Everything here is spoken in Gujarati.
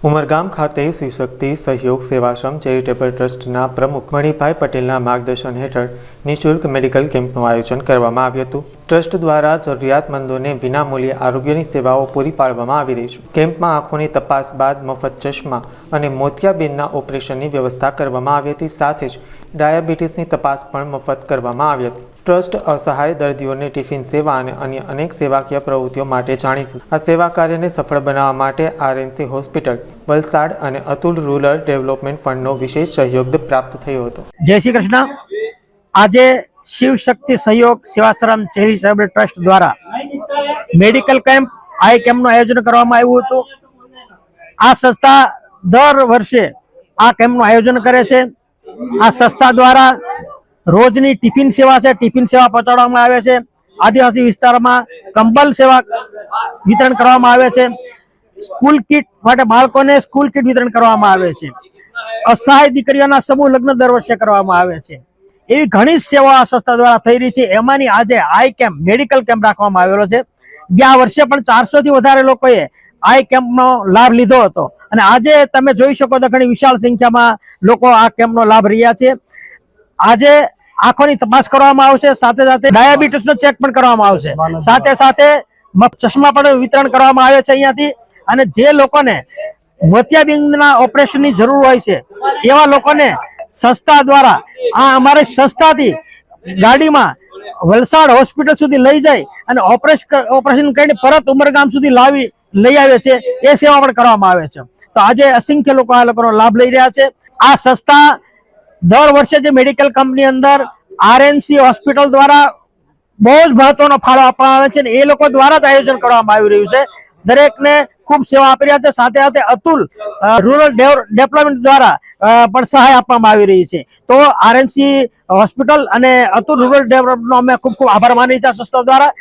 ઉમરગામ ખાતે શિવશક્તિ સહયોગ સેવાશ્રમ ચેરિટેબલ ટ્રસ્ટના પ્રમુખ મણિભાઈ પટેલના માર્ગદર્શન હેઠળ નિઃશુલ્ક મેડિકલ કેમ્પનું આયોજન કરવામાં આવ્યું હતું। ટ્રસ્ટ દ્વારા જરૂરિયાતમંદોને વિનામૂલ્યે આરોગ્યની સેવાઓ પૂરી પાડવામાં આવી રહી છે। કેમ્પમાં આંખોની તપાસ બાદ મફત ચશ્મા અને મોતિયાબિંદના ઓપરેશનની વ્યવસ્થા કરવામાં આવી હતી। સાથે જ ડાયાબિટીસની તપાસ પણ મફત કરવામાં આવી હતી। ટ્રસ્ટ અસહાય દર્દીઓને ટિફિન સેવા અને અન્ય અનેક સેવાકીય પ્રવૃત્તિઓ માટે જાણીતું। આ સેવા કાર્યને સફળ બનાવવા માટે આરએનસી હોસ્પિટલ વલસાડ અને અતુલ રૂરલ ડેવલપમેન્ટ ફંડનો વિશેષ સહયોગ પ્રાપ્ત થયો હતો। જય શ્રી કૃષ્ણ। આજે શિવ શક્તિ સહયોગ સેવાશ્રમ ચેરિટેબલ ટ્રસ્ટ દ્વારા મેડિકલ કેમ્પ આઈ કેમ્પનું આયોજન કરવામાં આવ્યું હતું। આ સંસ્થા દર વર્ષે આ કેમ્પનું આયોજન કરે છે। આ સંસ્થા દ્વારા રોજની ટિફિન સેવા છે, ટિફિન સેવા પહોંચાડવામાં આવે છે। આદિવાસી વિસ્તારમાં કંબલ સેવા વિતરણ કરવામાં આવે છે। સ્કૂલ કિટ માટે બાળકોને સ્કૂલ કિટ વિતરણ કરવામાં આવે છે। અસહાય દીકરીઓના સમૂહ લગ્ન દર વર્ષે કરવામાં આવે છે। એવી ઘણી સેવાઓ આ સંસ્થા દ્વારા થઈ રહી છે। એમાંની આજે આઈ કેમ્પ મેડિકલ કેમ્પ રાખવામાં આવેલો છે। ગયા વર્ષે પણ 400 થી વધારે લોકોએ આઈ કેમ્પનો લાભ લીધો હતો અને આજે તમે જોઈ શકો તો ઘણી વિશાળ સંખ્યામાં લોકો આ કેમ્પનો લાભ રહ્યા છે। આજે આંખોની તપાસ કરવામાં આવશે, સાથે સાથે ડાયાબિટીસનો ચેક પણ કરવામાં આવશે, સાથે સાથે ચશ્મા પણ વિતરણ કરવામાં આવે છે અહીંયાથી। અને જે લોકોને મોતિયાબિંદના ઓપરેશનની જરૂર હોય છે એવા લોકોને સંસ્થા દ્વારા આ અમારી સંસ્થાથી ગાડીમાં વલસાડ હોસ્પિટલ સુધી લઈ જાય અને ઓપરેશન કરીને પરત ઉમરગામ સુધી લઈ આવે છે। એ સેવા પણ કરવામાં આવે છે। તો આજે અસંખ્ય લોકો આ લોકોનો લાભ લઈ રહ્યા છે। આ સંસ્થા દર વર્ષે જે મેડિકલ કંપની અંદર આરએનસી હોસ્પિટલ દ્વારા બહુ જ મહત્વનો ફાળો આપવામાં આવે છે અને એ લોકો દ્વારા જ આયોજન કરવામાં આવી રહ્યું છે। દરેકને ખૂબ સેવા આપી રહ્યા છે। સાથે સાથે અતુલ રૂરલ ડેવલપમેન્ટ દ્વારા પણ સહાય આપવામાં આવી રહી છે। તો આરએનસી હોસ્પિટલ અને અતુલ રૂરલ ડેવલપમેન્ટનો અમે ખૂબ આભાર માની છીએ સંસ્થા દ્વારા।